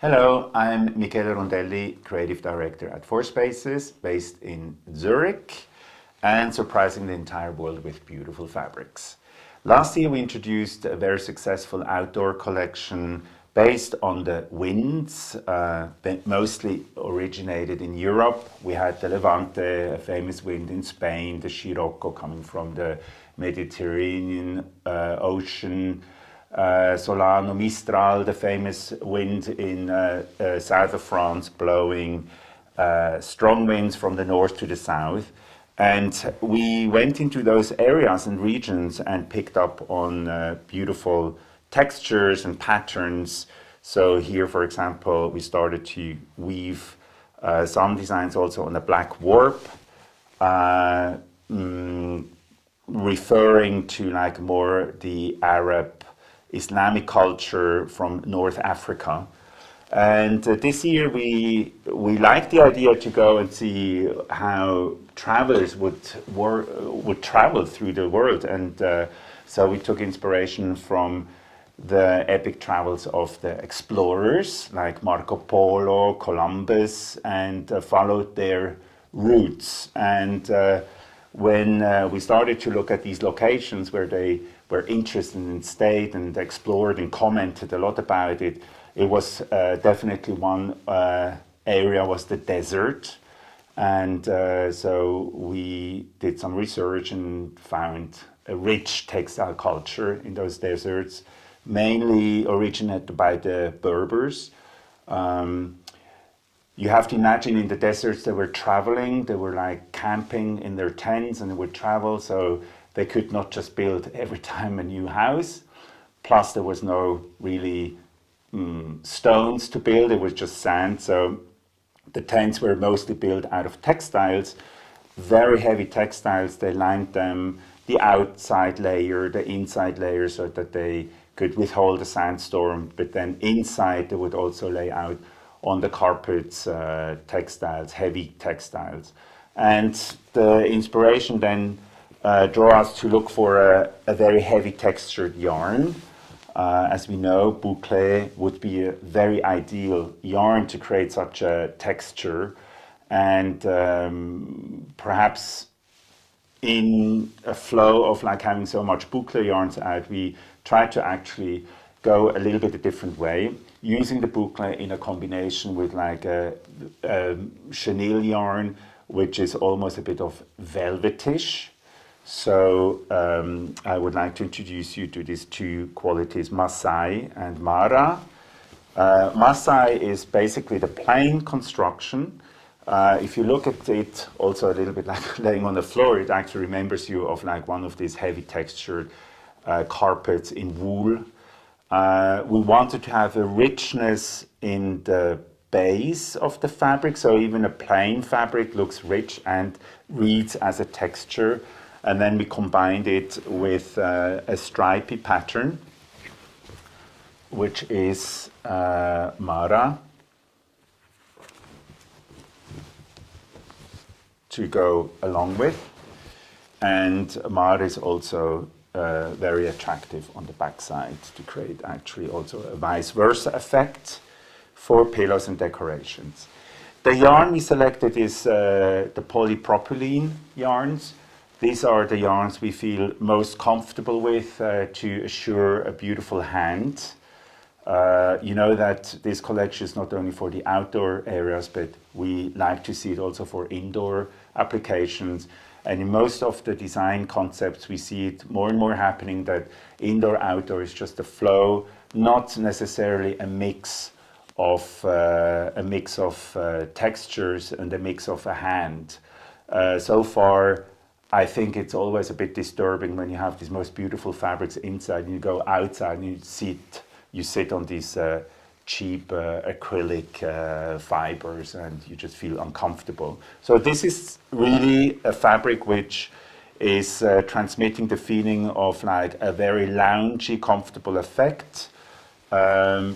Hello, I'm Michele Rondelli, Creative Director at 4Spaces, based in Zurich, and surprising the entire world with beautiful fabrics. Last year we introduced a very successful outdoor collection based on the winds, that mostly originated in Europe. We had the Levante, a famous wind in Spain, the Scirocco coming from the Mediterranean Ocean, Solano, Mistral, the famous wind in south of France, blowing strong winds from the north to the south. And we went into those areas and regions and picked up on beautiful textures and patterns. So here, for example, we started to weave some designs also on a black warp, referring to like more the Arab Islamic culture from North Africa. And this year we liked the idea to go and see how travelers would travel through the world. And so we took inspiration from the epic travels of the explorers like Marco Polo, Columbus, and followed their routes. And when we started to look at these locations where they were interested and stayed and explored and commented a lot about it, it was definitely one area was the desert. And so we did some research and found a rich textile culture in those deserts, mainly originated by the Berbers. You have to imagine in the deserts they were traveling, they were like camping in their tents and they would travel, so they could not just build every time a new house. Plus there was no really stones to build, it was just sand. So the tents were mostly built out of textiles, very heavy textiles. They lined them, the outside layer, the inside layer, so that they could withhold the sandstorm. But then inside they would also lay out on the carpets, textiles, heavy textiles. And the inspiration then drew us to look for a very heavy textured yarn. As we know, boucle would be a very ideal yarn to create such a texture. And perhaps in a flow of like having so much boucle yarns out, we tried to actually go a little bit a different way, using the boucle in a combination with like a chenille yarn, which is almost a bit of velvetish. So I would like to introduce you to these two qualities, Masai and Mara. Masai is basically the plain construction. If you look at it also a little bit like laying on the floor, it actually remembers you of like one of these heavy textured carpets in wool. We wanted to have a richness in the base of the fabric, so even a plain fabric looks rich and reads as a texture. And then we combined it with a stripy pattern, which is Mara, to go along with. And Mara is also very attractive on the backside to create actually also a vice versa effect for pillows and decorations. The yarn we selected is the polypropylene yarns. These are the yarns we feel most comfortable with to assure a beautiful hand. You know that this collection is not only for the outdoor areas, but we like to see it also for indoor applications. And in most of the design concepts, we see it more and more happening that indoor-outdoor is just a flow, not necessarily a mix of textures and a mix of a hand. So far, I think it's always a bit disturbing when you have these most beautiful fabrics inside and you go outside and you sit on these cheap acrylic fibers and you just feel uncomfortable. So this is really a fabric which is transmitting the feeling of like a very loungy, comfortable effect. In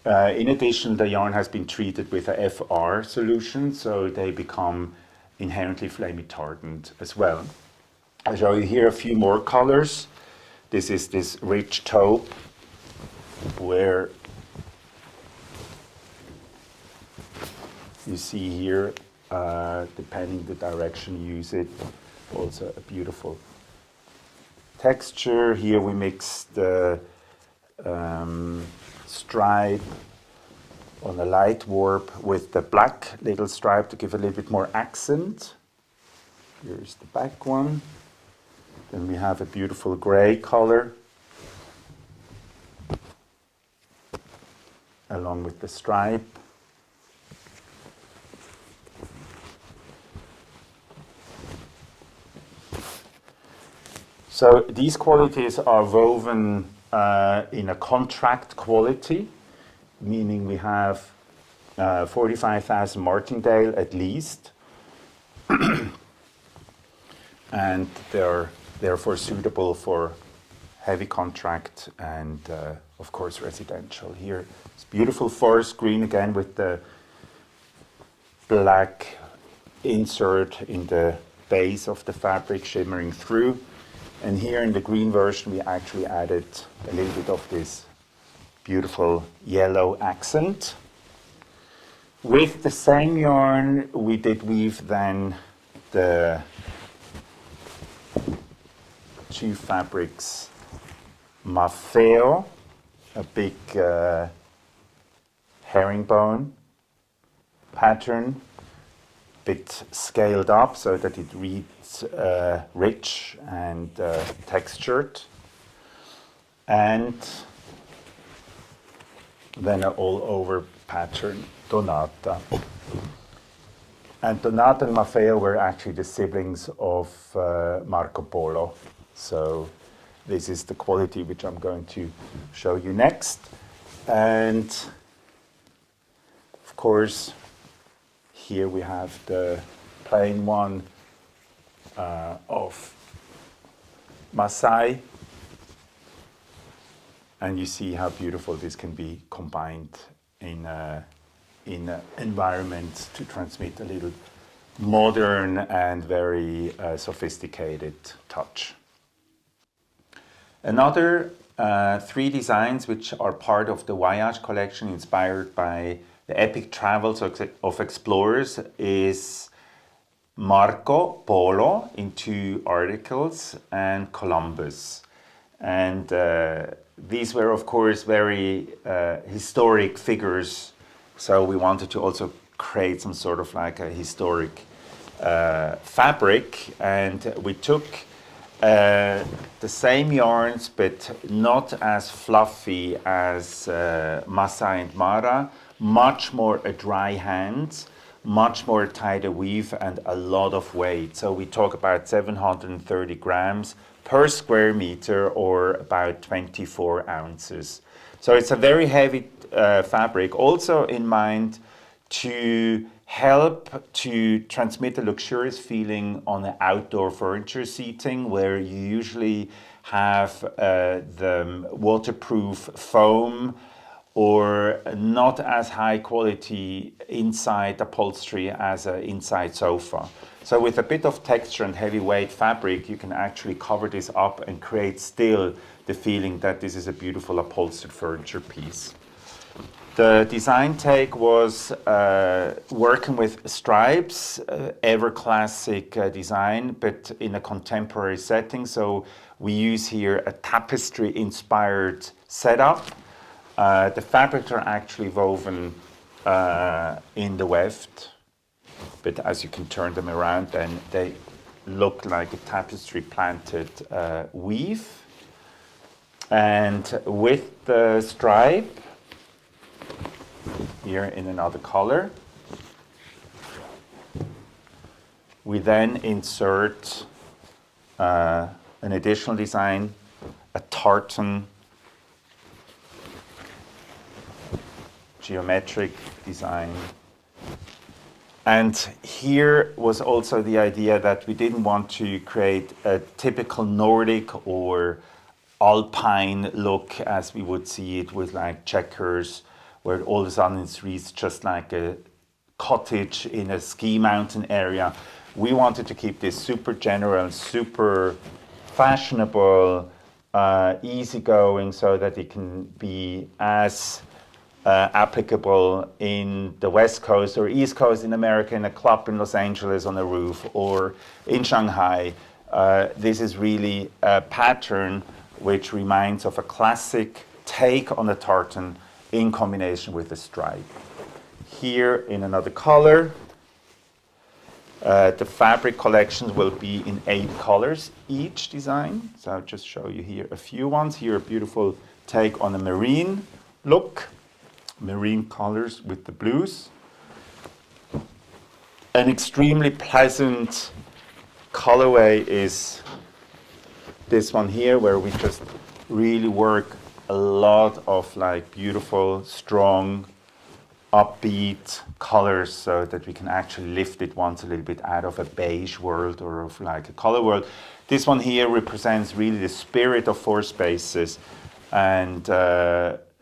addition, the yarn has been treated with a FR solution, so they become inherently flame retardant as well. I'll show you here a few more colors. This is this rich taupe, where you see here, depending the direction you use it, also a beautiful texture. Here we mix the stripe on a light warp with the black little stripe to give a little bit more accent. Here's the back one. Then we have a beautiful gray color along with the stripe. So these qualities are woven in a contract quality, meaning we have 45,000 martingale at least, and they're therefore suitable for heavy contract and of course residential. Here it's beautiful forest green again with the black insert in the base of the fabric shimmering through. And here in the green version we actually added a little bit of this beautiful yellow accent. With the same yarn we did weave then the two fabrics Maffeo, a big herringbone pattern, bit scaled up so that it reads rich and textured, and then an all-over pattern, Donata. And Donata and Maffeo were actually the siblings of Marco Polo. So this is the quality which I'm going to show you next. And of course, here we have the plain one of Masai. And you see how beautiful this can be combined in environment to transmit a little modern and very sophisticated touch. Another three designs which are part of the Voyage collection inspired by the epic travels of explorers is Marco Polo in two articles and Columbus. And these were of course very historic figures, so we wanted to also create some sort of like a historic fabric, and we took the same yarns but not as fluffy as Masai and Mara, much more a dry hand, much more tighter weave and a lot of weight. So we talk about 730 grams per square meter or about 24 ounces. So it's a very heavy fabric, also in mind to help to transmit a luxurious feeling on the outdoor furniture seating, where you usually have the waterproof foam or not as high quality inside upholstery as an inside sofa. So with a bit of texture and heavyweight fabric, you can actually cover this up and create still the feeling that this is a beautiful upholstered furniture piece. The design take was working with stripes, ever classic design, but in a contemporary setting. So we use here a tapestry inspired setup. The fabrics are actually woven in the weft, but as you can turn them around, then they look like a tapestry planted weave. And with the stripe, here in another color, we then insert an additional design, a tartan geometric design. And here was also the idea that we didn't want to create a typical Nordic or Alpine look as we would see it with like checkers, where all of a sudden it reads just like a cottage in a ski mountain area. We wanted to keep this super general, super fashionable, easygoing, so that it can be as applicable in the West Coast or East Coast in America, in a club in Los Angeles on a roof, or in Shanghai. This is really a pattern which reminds of a classic take on a tartan in combination with a stripe. Here in another color, the fabric collections will be in 8 colors each design. So I'll just show you here a few ones. Here a beautiful take on a marine look. Marine colors with the blues. An extremely pleasant colorway is this one here, where we just really work a lot of like beautiful, strong, upbeat colors so that we can actually lift it once a little bit out of a beige world or of like a color world. This one here represents really the spirit of 4Spaces, and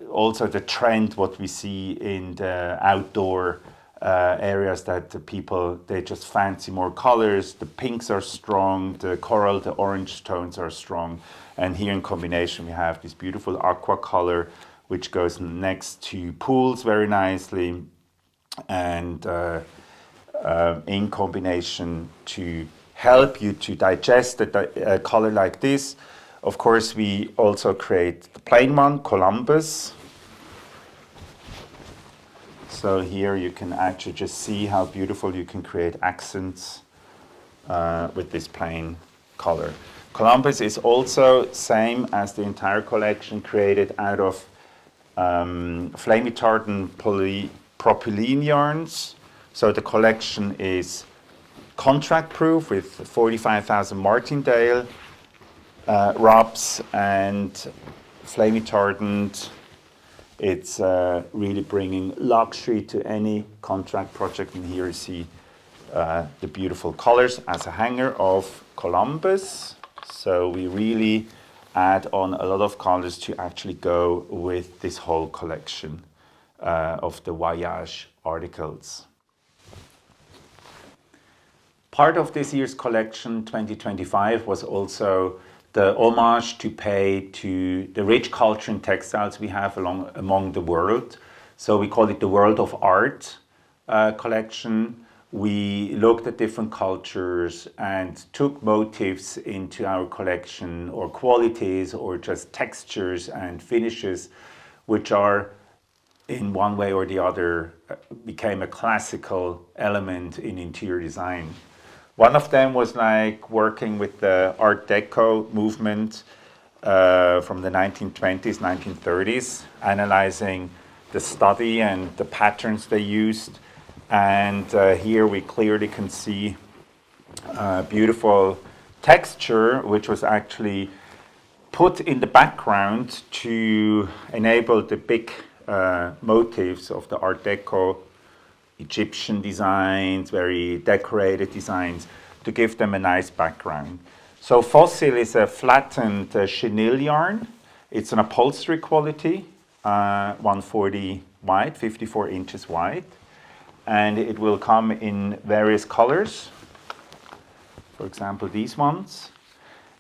also the trend what we see in the outdoor areas, that the people, they just fancy more colors. The pinks are strong, the coral, the orange tones are strong, and here in combination we have this beautiful aqua color which goes next to pools very nicely, and in combination to help you to digest a color like this. Of course, we also create the plain one, Columbus. So here you can actually just see how beautiful you can create accents with this plain color. Columbus is also same as the entire collection, created out of flamey tartan propylene yarns. So the collection is contract proof with 45,000 martindale wraps and flamey tartaned. It's really bringing luxury to any contract project. And here you see the beautiful colors as a hanger of Columbus. So we really add on a lot of colors to actually go with this whole collection of the Voyage articles. Part of this year's collection, 2025, was also the homage to pay to the rich culture and textiles we have among the world. So we call it the World of Art collection. We looked at different cultures and took motifs into our collection, or qualities, or just textures and finishes, which are in one way or the other became a classical element in interior design. One of them was like working with the Art Deco movement from the 1920s, 1930s, analyzing the study and the patterns they used. And here we clearly can see beautiful texture, which was actually put in the background to enable the big motifs of the Art Deco Egyptian designs, very decorated designs, to give them a nice background. So Fossil is a flattened chenille yarn. It's an upholstery quality, 140 wide, 54 inches wide. And it will come in various colors. For example, these ones.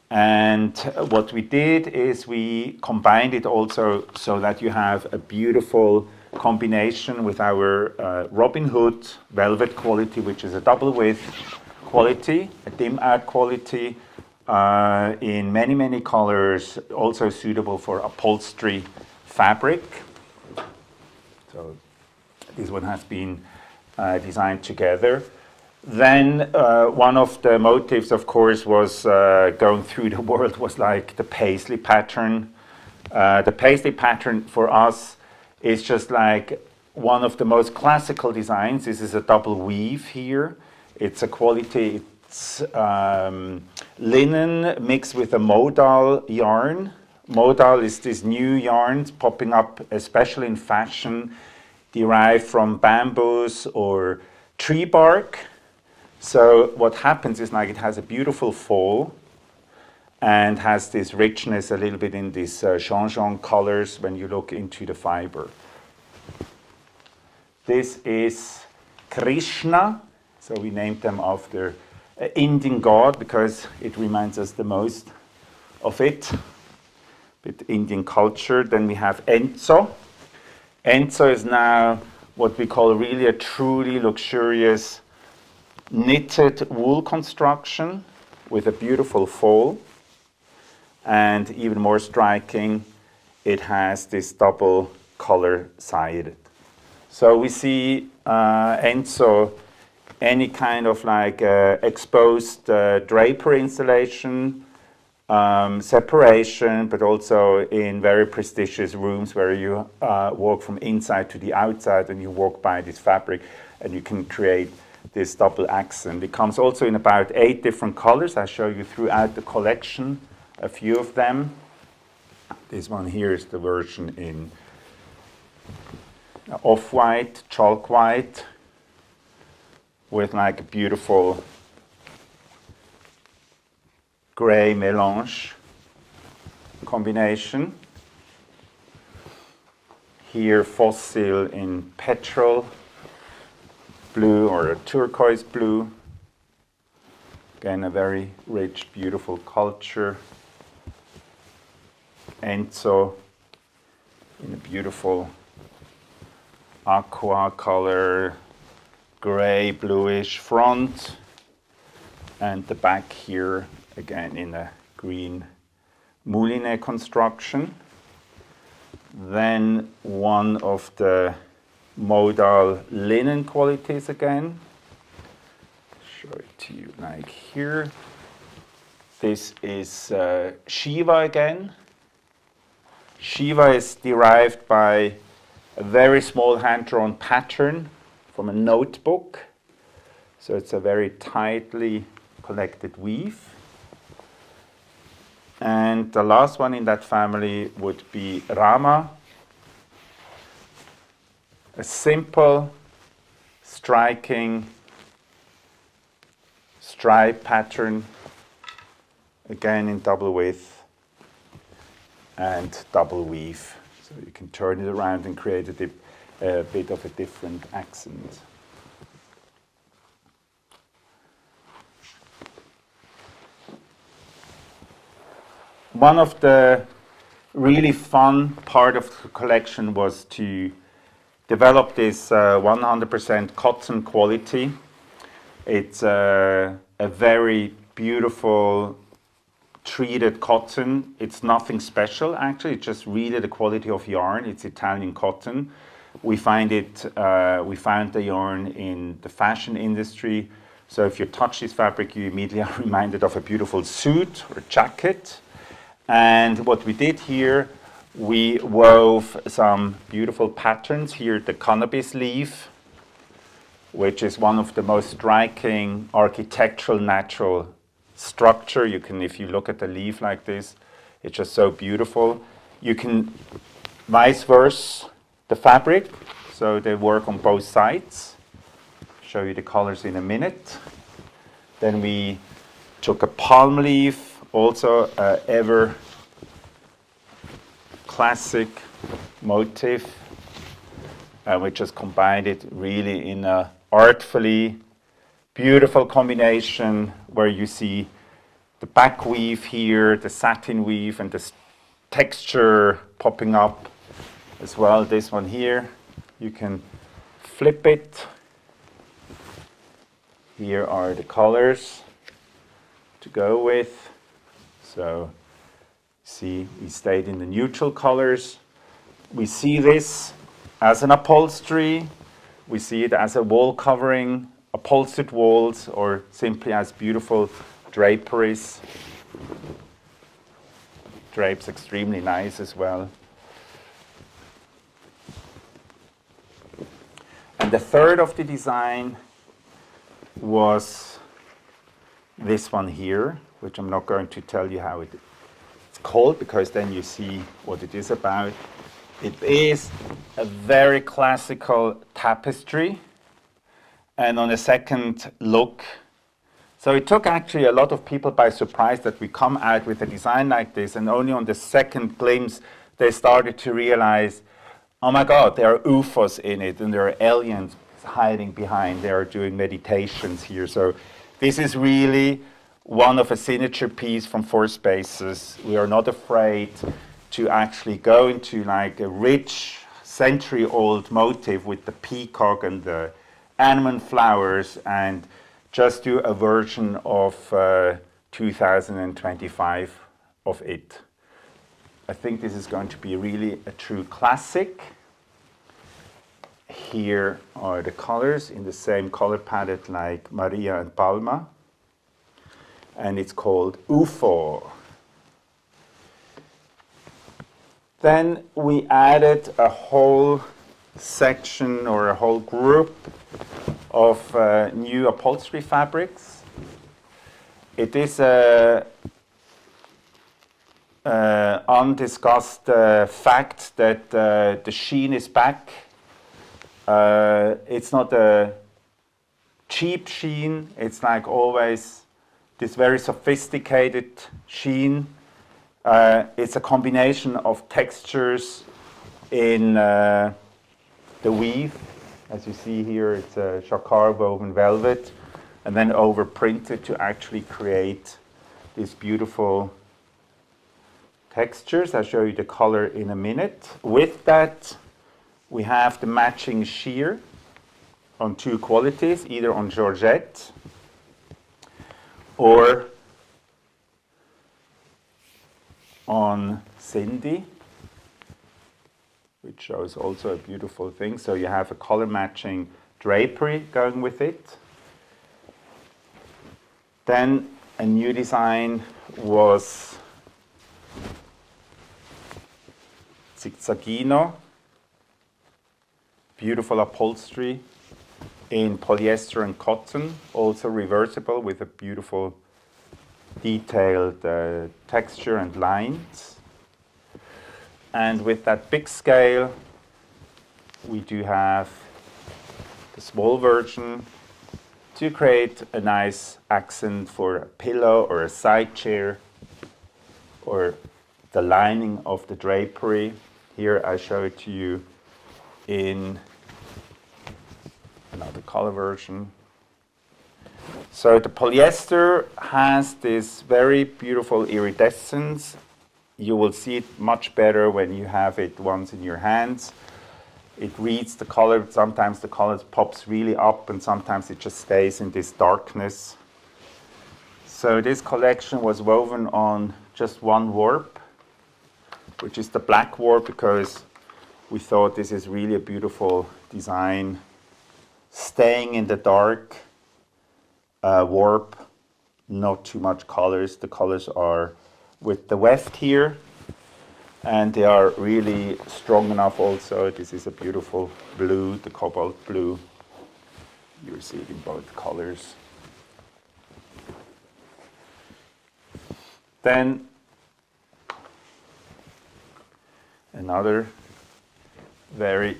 And what we did is we combined it also so that you have a beautiful combination with our Robin Hood velvet quality, which is a double width quality, a dim out quality in many, many colors, also suitable for upholstery fabric. So this one has been designed together. Then one of the motifs, of course, was going through the world was like the paisley pattern. The paisley pattern for us is just like one of the most classical designs. This is a double weave here. It's a quality, it's linen mixed with a modal yarn. Modal is this new yarn popping up, especially in fashion, derived from bamboos or tree bark. So what happens is like it has a beautiful fall and has this richness a little bit in these changeant colors when you look into the fiber. This is Krishna, so we named them after an Indian god because it reminds us the most of it, with Indian culture. Then we have Enzo. Enzo is now what we call really a truly luxurious knitted wool construction with a beautiful fall. And even more striking, it has this double color sided. So we see Enzo, any kind of like exposed drapery installation, separation, but also in very prestigious rooms where you walk from inside to the outside and you walk by this fabric and you can create this double accent. It comes also in about 8 different colors. I show you throughout the collection a few of them. This one here is the version in off-white, chalk white, with like a beautiful gray melange combination. Here fossil in petrol blue or a turquoise blue. Again, a very rich, beautiful culture. Enzo in a beautiful aqua color, gray, bluish front, and the back here again in a green moulinet construction. Then one of the modal linen qualities again. Show it to you like here. This is Shiva again. Shiva is derived by a very small hand-drawn pattern from a notebook. So it's a very tightly collected weave. And the last one in that family would be Rama. A simple, striking stripe pattern, again in double width and double weave. So you can turn it around and create a bit of a different accent. One of the really fun part of the collection was to develop this 100% cotton quality. It's a very beautiful treated cotton. It's nothing special actually, it's just really the quality of yarn. It's Italian cotton. We found the yarn in the fashion industry. So if you touch this fabric, you immediately are reminded of a beautiful suit or jacket. And what we did here, we wove some beautiful patterns. Here, the cannabis leaf, which is one of the most striking architectural natural structure. You can, if you look at the leaf like this, it's just so beautiful. You can vice versa the fabric, so they work on both sides. Show you the colors in a minute. Then we took a palm leaf, also ever classic motif, and we just combined it really in a artfully beautiful combination where you see the back weave here, the satin weave, and the texture popping up as well. This one here, you can flip it. Here are the colors to go with. So see, we stayed in the neutral colors. We see this as an upholstery. We see it as a wall covering, upholstered walls, or simply as beautiful draperies. Drapes extremely nice as well. And the third of the design was this one here, which I'm not going to tell you how it's called, because then you see what it is about. It is a very classical tapestry, and on a second look, so it took actually a lot of people by surprise that we come out with a design like this, and only on the second glimpse they started to realize, oh my God, there are UFOs in it, and there are aliens hiding behind. They are doing meditations here. So this is really one of a signature piece from 4Spaces. We are not afraid to actually go into like a rich century-old motif with the peacock and the almond flowers, and just do a version of 2025 of it. I think this is going to be really a true classic. Here are the colors in the same color palette like Maria and Palma, and it's called UFO. Then we added a whole section or a whole group of new upholstery fabrics. It is a undiscussed fact that the sheen is back. It's not a cheap sheen, it's like always this very sophisticated sheen. It's a combination of textures in the weave. As you see here, it's a jacquard woven velvet, and then over printed to actually create these beautiful textures. I'll show you the color in a minute. With that, we have the matching sheer on two qualities, either on Georgette or on Cindy, which shows also a beautiful thing. So you have a color matching drapery going with it. Then a new design was Zigzaghino, beautiful upholstery in polyester and cotton, also reversible with a beautiful detailed texture and lines. And with that big scale, we do have the small version to create a nice accent for a pillow or a side chair or the lining of the drapery. Here I show it to you in another color version. So the polyester has this very beautiful iridescence. You will see it much better when you have it once in your hands. It reads the color. Sometimes the color pops really up and sometimes it just stays in this darkness. So this collection was woven on just one warp, which is the black warp, because we thought this is really a beautiful design. Staying in the dark warp, not too much colors. The colors are with the weft here, and they are really strong enough also. This is a beautiful blue, the cobalt blue. You see it in both colors. Then another very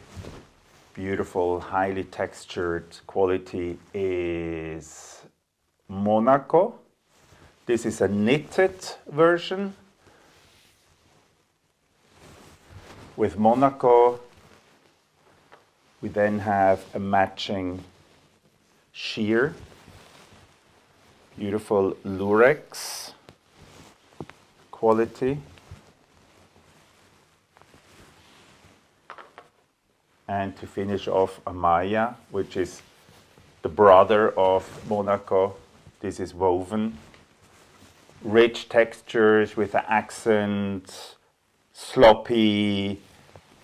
beautiful, highly textured quality is Monaco. This is a knitted version. With Monaco, we then have a matching sheer, beautiful lurex quality. And to finish off, Amaya, which is the brother of Monaco. This is woven. Rich textures with an accent, sloppy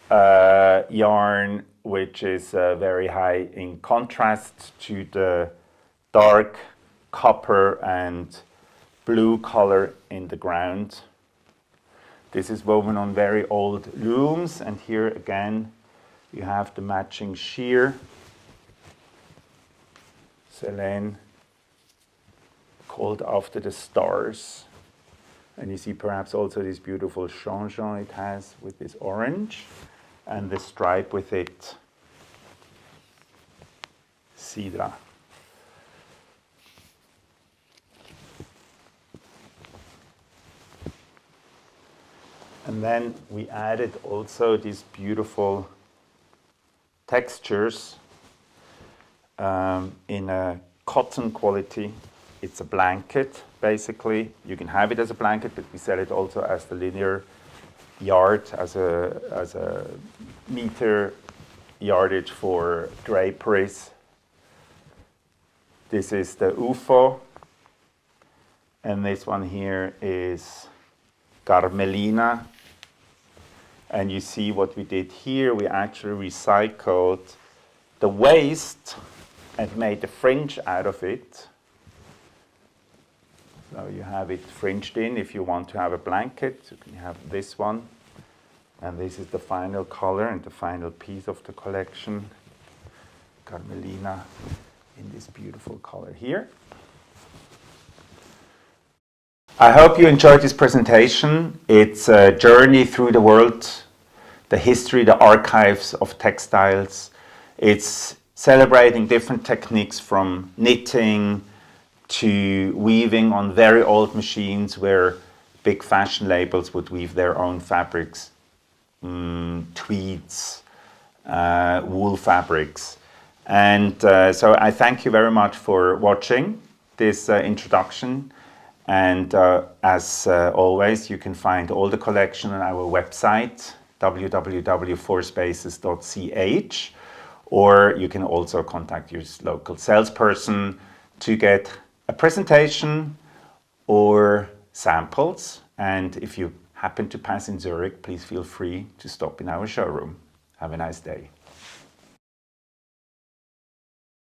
yarn, which is very high in contrast to the dark copper and blue color in the ground. This is woven on very old looms, and here again you have the matching sheer. Selene, called after the stars. And you see perhaps also this beautiful changeant it has with this orange, and the stripe with it, Sidra. And then we added also these beautiful textures in a cotton quality. It's a blanket, basically. You can have it as a blanket, but we sell it also as the linear yard, as a meter yardage for draperies. This is the UFO, and this one here is Carmelina. And you see what we did here, we actually recycled the waste and made the fringe out of it. So you have it fringed in. If you want to have a blanket, you can have this one. And this is the final color and the final piece of the collection. Carmelina in this beautiful color here. I hope you enjoyed this presentation. It's a journey through the world, the history, the archives of textiles. It's celebrating different techniques from knitting to weaving on very old machines where big fashion labels would weave their own fabrics, tweeds, wool fabrics. And so I thank you very much for watching this introduction. And as always, you can find all the collection on our website, www.4spaces.ch, or you can also contact your local salesperson to get a presentation or samples. And if you happen to pass in Zurich, please feel free to stop in our showroom. Have a nice day.